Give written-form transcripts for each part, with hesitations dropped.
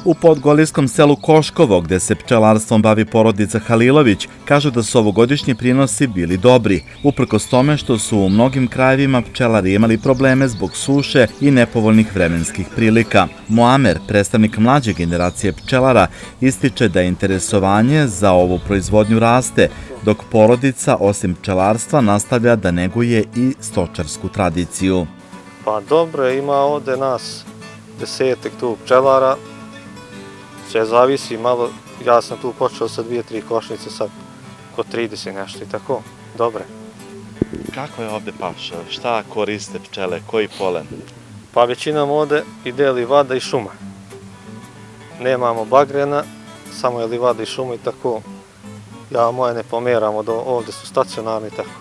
U podgolijskom selu Koškovo, gde se pčelarstvom bavi porodica Halilović, kažu da su ovogodišnji prinosi bili dobri, uprkos tome što su u mnogim krajevima pčelari imali probleme zbog suše i nepovoljnih vremenskih prilika. Muamer, predstavnik mlađe generacije pčelara, ističe da interesovanje za ovu proizvodnju raste, dok porodica, osim pčelarstva, nastavlja da neguje i stočarsku tradiciju. Pa dobro, ima ovde nas 10 tu pčelara, sve zavisi malo, ja sam tu počeo sa 2-3 košnice, sad oko 30 nešto i tako, dobre. Kako je ovde paša? Šta koriste pčele? Koji polen? Pa većinom ovde ide livada i šuma. Nemamo bagrena, samo je livada i šuma i tako. Ja moje ne pomeram, ovde su stacionarni i tako.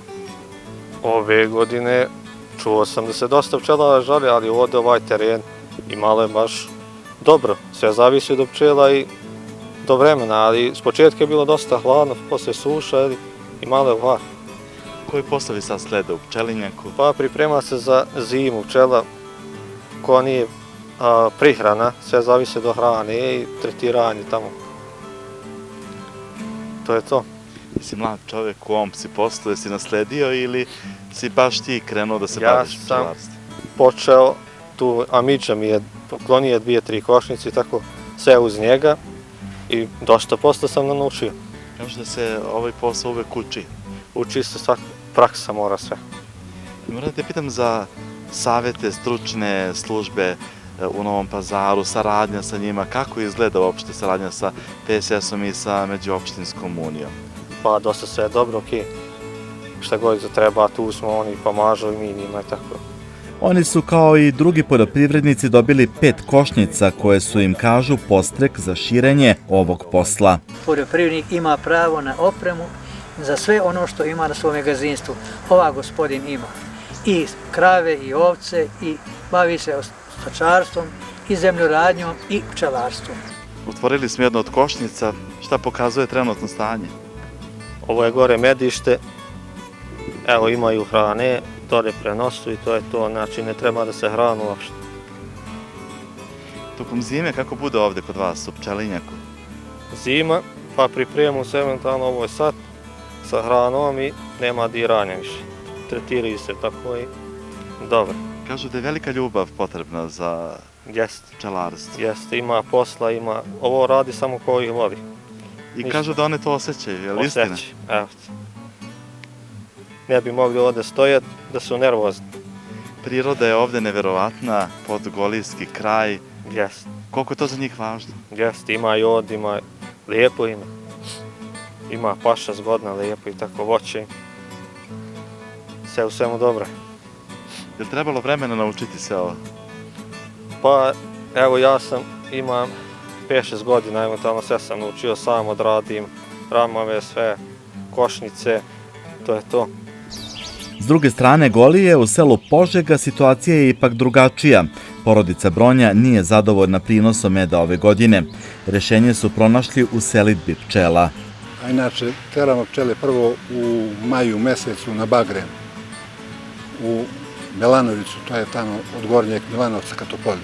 Ove godine čuo sam da se dosta pčelara žali, ali ovde ovaj teren i malo je baš dobro. Sve zavisi do pčela i do vremena, ali s početka je bilo dosta hladno, posle suša i malo je hladno. Koji poslovi sad slede u pčelinjaku? Pa priprema se za zimu pčela koja nije prihrana, sve zavisi do hrane i tretiranje tamo. To je to. Si mlad čovjek u ovom si poslu, si nasledio ili si baš ti krenuo da se baviš pčelarstvom? Ja sam počeo, tu Amića mi je poklonio 2-3 košnice i tako sve uz njega i dosta posla sam naučio. Kažu da se ovaj posao uvek uči. Uči se svaka praksa, mora sve. Moram da te pitam za savete, stručne službe u Novom Pazaru, saradnja sa njima, kako izgleda uopšte saradnja sa PSS-om i sa Međuopštinskom unijom? Pa dosta sve je dobro, okej. Šta god treba, tu smo, oni pomažu i mi njima i tako. Oni su kao i drugi poljoprivrednici dobili 5 košnica koje su im, kažu, podstrek za širenje ovog posla. Poljoprivrednik ima pravo na opremu za sve ono što ima na svom gazdinstvu. Ova gospodin ima i krave i ovce i bavi se stočarstvom i zemljoradnjom i pčelarstvom. Otvorili smo jednu od košnica, šta pokazuje trenutno stanje? Ovo je gore medište, evo imaju hrane, dole prenosu i to je to, znači ne treba da se hranu uopšte. Tokom zime kako bude ovde kod vas u pčelinjaku? Zima, pa pripremamo se eventualno ovo je sad sa hranom i nema diranja više. Tretiraju se tako i dobro. Kažu da je velika ljubav potrebna za pčelarstvo. Jeste, ima posla, ima, ovo radi samo ko ih voli. I kažu da one to osjećaju, je li istina? Osjećaju, evo. Ne bi mogli ovde stojati da su nervozni. Priroda je ovde neverovatna, podgolijski kraj. Jeste. Koliko je to za njih važno? Jeste, ima jod, ima, lijepo ima. Ima paša zgodna, lijepo i tako voće. Sve u svemu dobro. Je li trebalo vremena naučiti se ovo? Pa, evo ja imam 5-6 godina, eventualno sve sam naučio sam, odradim ramave, sve, košnice, to je to. S druge strane Golije, u selu Požega situacija je ipak drugačija. Porodica Bronja nije zadovoljna prinosom meda ove godine. Rešenje su pronašli u selidbi pčela. A inače, teramo pčele prvo u maju mesecu na bagren. U Melanovicu, to je tamo od Gornjeg Milanovca ka Topolju.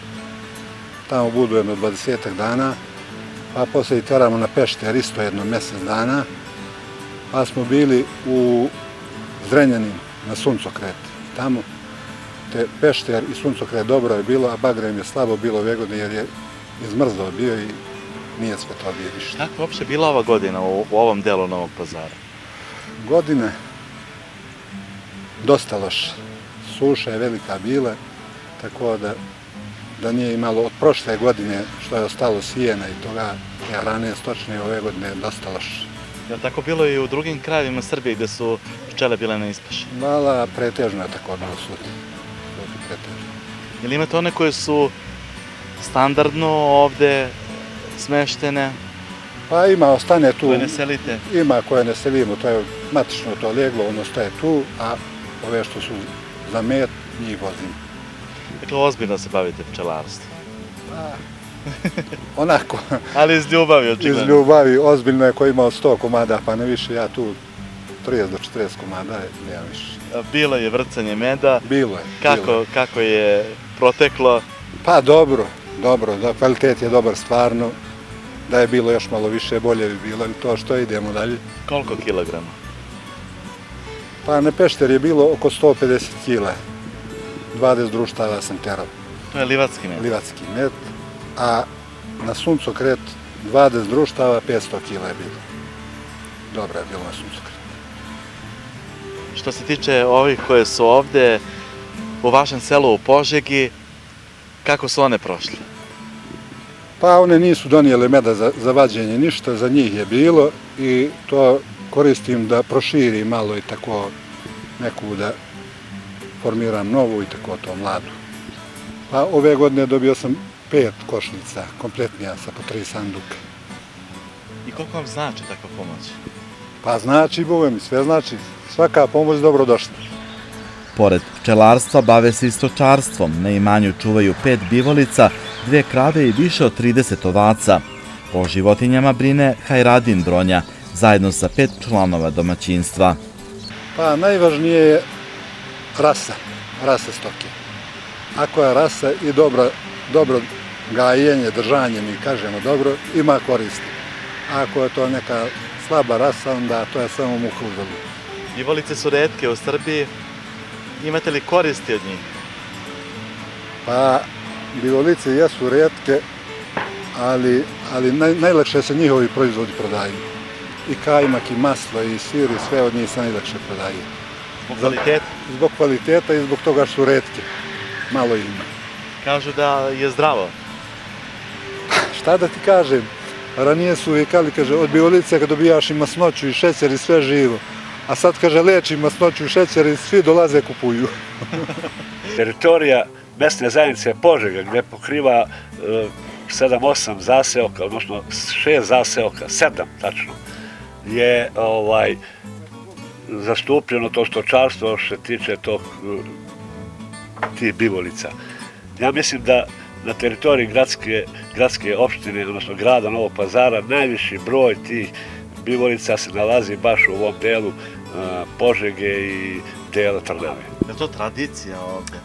Tamo budu jedno 20 dana, pa posle teramo na Pešter isto jedno mesec dana, pa smo bili u Zrenjanin na Suncokret. Tamo te Pešter i Suncokret dobro je bilo, a bagren je slabo bilo ove godine jer je izmrzao bio i nije sve to bio ništa. Kako je uopšte bila ova godina u ovom delu Novog Pazara? Godine dosta loša. Suša je velika bila, tako da nije imalo od prošle godine što je ostalo sijena i toga hrane stočne ove godine dosta loše. Je li tako bilo i u drugim krajevima Srbije gde su pčele bile na ispaši? Mala, pretežno je tako bilo svuda. Je li imate one koje su standardno ovde smeštene? Pa ima, ostane tu. Koje ne selite? Ima koje ne selimo, to je matično to leglo, ono staje tu, a ove što su za med, njih vozimo. Dakle, ozbiljno se bavite pčelarstvom? Pa, onako. Ali iz ljubavi, očigledno. Iz ljubavi, ozbiljno je ko ima od 100 komada, pa ne više, ja tu 30 do 40 komada, nema više. Bilo je vrcanje meda. Bilo je. Kako je proteklo? Pa dobro, dobro, da kvalitet je dobar stvarno, da je bilo još malo više, bolje bi bilo, to što idemo dalje. Koliko kilograma? Pa na Pešter je bilo oko 150 kila, 20 društava sam terao, To je livatski med. livatski met, a na suncokret 20 društava, 500 kila je bilo. Dobro je bilo na suncokret. Što se tiče ovih koje su ovde u vašem selu u Požegi, kako su one prošle? Pa one nisu donijele meda za vađenje, ništa za njih je bilo i to koristim da proširim malo i tako neku da formiram novu i tako to mladu. Pa ove godine dobio sam 5 košnica, kompletnija sa po 3 sanduka. I koliko vam znači takva pomoć? Pa znači, Boga mi, sve znači, svaka pomoć dobro došla. Pored pčelarstva bave se i stočarstvom. Na imanju čuvaju 5 bivolica, 2 krave i više od 30 ovaca. O životinjama brine Hajradin Bronja, zajedno sa 5 članova domaćinstva. Pa najvažnije je rasa stoke. Ako je rasa i dobro gajenje, držanje, mi kažemo dobro, ima koristi. Ako je to neka slaba rasa, onda to je samo muha u zelu. Bivolice su retke u Srbiji. Imate li koristi od njih? Pa bivolice jesu retke, ali najlakše se njihovi proizvodi prodaju. I kajmak, i maslo, i sir, i sve od njih se najlakše prodaju. Zbog kvaliteta? Zbog kvaliteta i zbog toga su retke. Malo ima. Kažu da je zdravo. Šta da ti kažem? Ranije su vikali, kaže, od bivolice kad dobijaš i masnoću i šećer i sve živo. A sad, kaže, leči masnoću i šećer i svi dolaze kupuju. Teritorija mesne zajednice Požega, gde pokriva 7-8 zaseoka, odnosno 6 zaseoka, 7 tačno, je zastupljeno to stočarstvo što se tiče tih bivolica. Ja mislim da na teritoriji gradske opštine, odnosno grada Novog Pazara, najviši broj tih bivolica se nalazi baš u ovom delu Požege i dela Trnave. Je to tradicija ovde?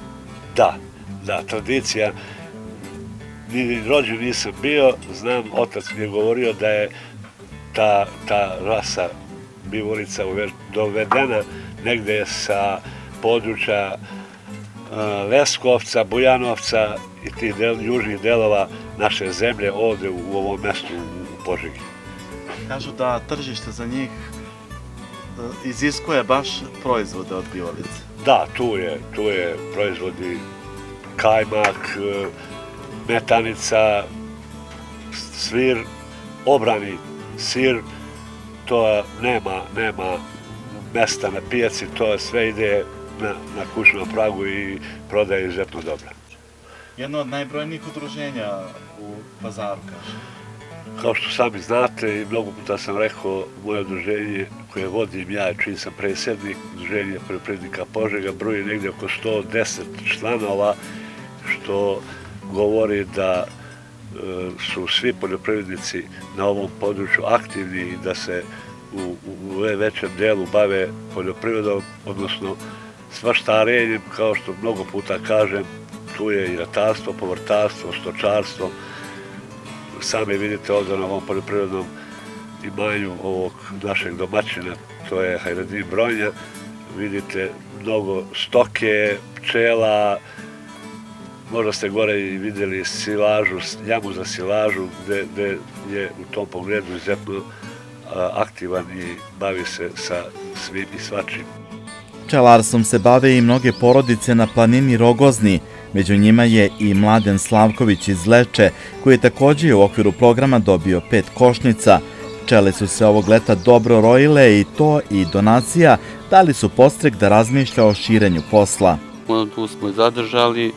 Da, tradicija. Ni rođen nisam bio, znam, otac mi je govorio da je ta rasa bivolica dovedena negde sa područja Leskovca, Bujanovca i tih južnih delova naše zemlje ovde u ovom mestu u Požegi. Kažu da tržište za njih iziskuje baš proizvode od bivolice. Da, tu je proizvodi kajmak, metanica, svir, obrani sir, to nema mesta na pijaci, to sve ide na kućnom pragu i prodaje izuzetno dobro. Jedno od najbrojnijih udruženja u Pazaru, kaže. Kao što sami znate i mnogo puta sam rekao, moje udruženje koje vodim ja, čiji sam predsjednik, udruženje poljoprivrednika Požega, broji negdje oko 110 članova, što govori da su svi poljoprivrednici na ovom području aktivni i da se u većem delu bave poljoprivredom, odnosno svaštarenjem, kao što mnogo puta kažem, tu je i ratarstvo, povrtarstvo, stočarstvo. Sami vidite ovdje na ovom poljoprivrednom imanju ovog našeg domaćina, to je Hajradin Bronja, vidite mnogo stoke, pčela, možda ste gore i vidjeli silažu, jamu za silažu, gde je u tom pogledu izuzetno aktivan i bavi se sa svim i svačim. Pčelarstvom se bave i mnoge porodice na planini Rogozni. Među njima je i Mladen Slavković iz Leče, koji je također u okviru programa dobio 5 košnica. Pčele su se ovog leta dobro rojile i to i donacija dali su podstrek da razmišlja o širenju posla. Tu smo i zadržali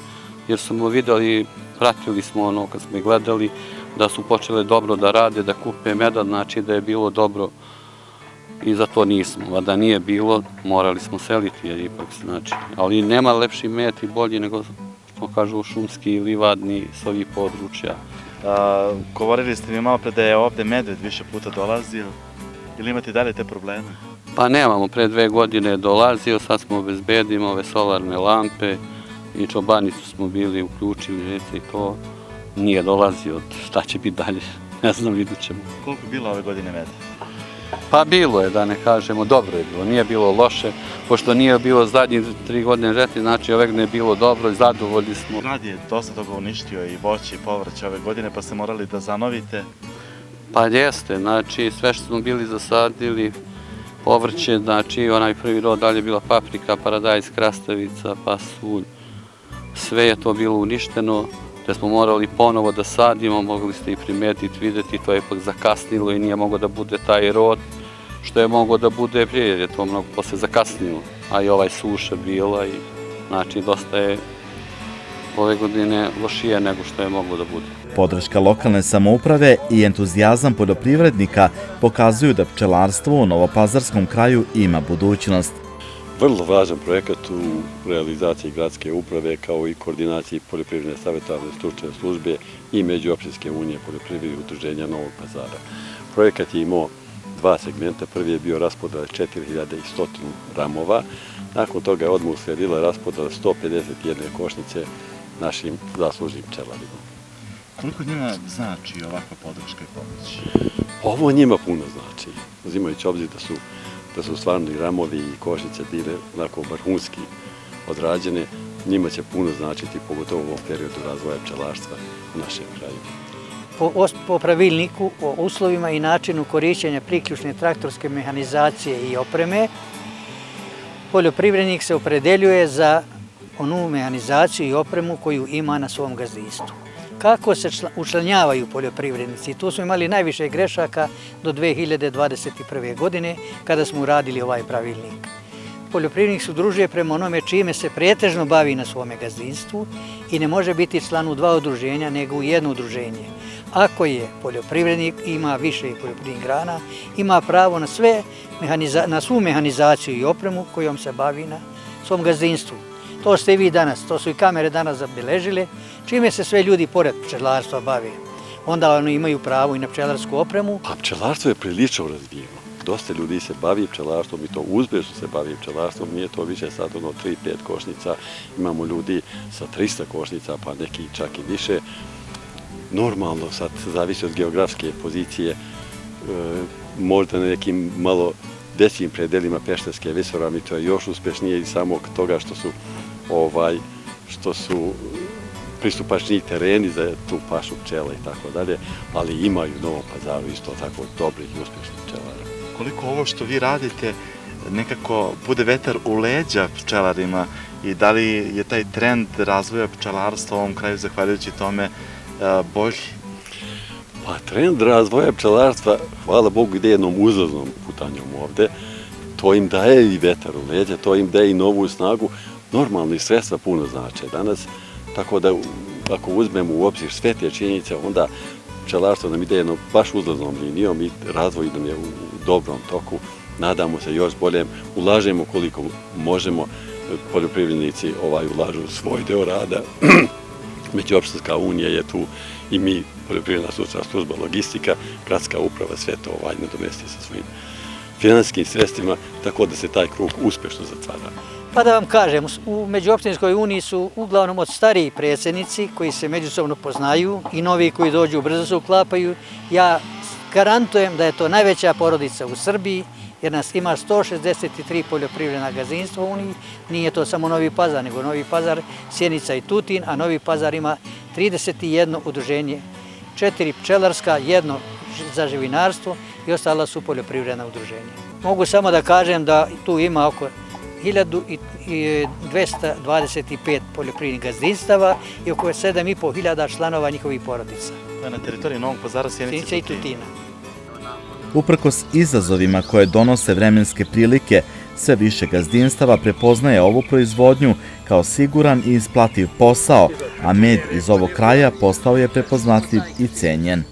jer smo vidjeli, pratili smo ono kad smo gledali da su počele dobro da rade, da kupe meda, znači da je bilo dobro i za to nismo. A da nije bilo, morali smo seliti jer ipak znači. Ali nema lepši med i bolji nego što kažu šumski, livadni s ovih područja. Govorili ste mi malo pre da je ovde medved više puta dolazio. Ili imate dalje te probleme? Pa nemamo, pre 2 godine je dolazio, sad smo obezbedili ove solarne lampe i čobanicu smo bili uključili i to. nije dolazio, šta će biti dalje, ne znam, vidjet ćemo. Koliko je bilo ove godine meda? Pa bilo je, da ne kažemo, dobro je bilo, nije bilo loše, pošto nije bilo zadnjih 3 godine žetve, znači ove godine je bilo dobro i zadovoljni smo. Grad je dosta toga uništio i voće i povrće ove godine, pa ste morali da zanovite. Pa jeste, znači sve što smo bili zasadili, povrće, znači onaj prvi rod, dalje je bila paprika, paradajz, krastavica, pasulj, sve je to bilo uništeno, te smo morali ponovo da sadimo, mogli ste i primetiti, vidjeti, to je ipak zakasnilo i nije moglo da bude taj rod što je moglo da bude prije, jer je to mnogo posle zakasnilo, a i ovaj suša bila i znači dosta je ove godine lošije nego što je moglo da bude. Podrška lokalne samouprave i entuzijazam poljoprivrednika pokazuju da pčelarstvo u Novopazarskom kraju ima budućnost. Vrlo važan projekat u realizaciji gradske uprave kao i koordinaciji poljoprivredne savjetovne stručne službe i Međuopštinske unije poljoprivrednih udruženja Novog Pazara. Projekat je imao 2 segmenta. Prvi je bio raspodela 4100 ramova. Nakon toga je odmah usledila raspodela 151 košnice našim zaslužnim pčelarima. Koliko njima znači ovakva podrška i pomoć? Ovo njima puno znači, uzimajući obzir da su stvarno i ramovi i košnice bile onako vrhunski odrađene, njima će puno značiti, pogotovo u ovom periodu razvoja pčelarstva u našem kraju. Po pravilniku o uslovima i načinu korišćenja priključne traktorske mehanizacije i opreme, poljoprivrednik se opredeljuje za onu mehanizaciju i opremu koju ima na svom gazdinstvu. Kako se učlanjavaju poljoprivrednici? Tu smo imali najviše grešaka do 2021. godine kada smo uradili ovaj pravilnik. Poljoprivrednik se udružuje prema onome čime se pretežno bavi na svome gazdinstvu i ne može biti član u 2 udruženja nego u 1 udruženje. Ako je poljoprivrednik, ima više poljoprivrednih grana, ima pravo na svu mehanizaciju i opremu kojom se bavi na svom gazdinstvu. To ste i vi danas, to su i kamere danas zabeležile, čime se sve ljudi pored pčelarstva bave. Onda oni imaju pravo i na pčelarsku opremu. A pčelarstvo je prilično razvijeno. Dosta ljudi se bavi pčelarstvom i to uspješno se bavi pčelarstvom. Nije to više sad 3-5 košnica. Imamo ljudi sa 300 košnica, pa neki čak i više. Normalno, sad zavisi od geografske pozicije, možda na nekim malo većim predelima Pešterske visoravni, to je još uspješnije i samog toga što su pristupačniji tereni za tu pašu pčela i tako dalje, ali imaju u Novom Pazaru isto tako dobrih i uspješnih pčelara. Koliko ovo što vi radite nekako bude vetar u leđa pčelarima i da li je taj trend razvoja pčelarstva u ovom kraju zahvaljujući tome bolji? Pa trend razvoja pčelarstva, hvala Bogu, ide jednom uzlaznom putanjom ovde. To im daje i vetar u leđa, to im daje i novu snagu. Normalno i sredstva puno znače danas, tako da ako uzmemo u obzir sve te činjenice, onda pčelarstvo nam ide jednom baš uzlaznom linijom i razvoj nam je u dobrom toku. Nadamo se još boljem, ulažemo koliko možemo, poljoprivrednici ulažu svoj deo rada. Međuopštinska unija je tu i mi, poljoprivredna stručna služba, logistika, gradska uprava, sve to nadomesti sa svojim finansijskim sredstvima, tako da se taj krug uspješno zatvara. Pa da vam kažem, u Međuopštinskoj uniji su uglavnom od stariji predsjednici koji se međusobno poznaju i novi koji dođu brzo se uklapaju. Ja garantujem da je to najveća porodica u Srbiji, jer nas ima 163 poljoprivredna gazdinstva u Uniji. Nije to samo Novi Pazar, nego Novi Pazar, Sjenica i Tutin, a Novi Pazar ima 31 udruženje, 4 pčelarska, 1 za živinarstvo i ostala su poljoprivredna udruženja. Mogu samo da kažem da tu ima oko 1225 poljoprivrednih gazdinstava i oko 7500 članova njihovih porodica. To je na teritoriji Novog Pazara, Sjenice i Tutina. Uprkos izazovima koje donose vremenske prilike, sve više gazdinstava prepoznaje ovu proizvodnju kao siguran i isplativ posao, a med iz ovog kraja postao je prepoznatljiv i cenjen.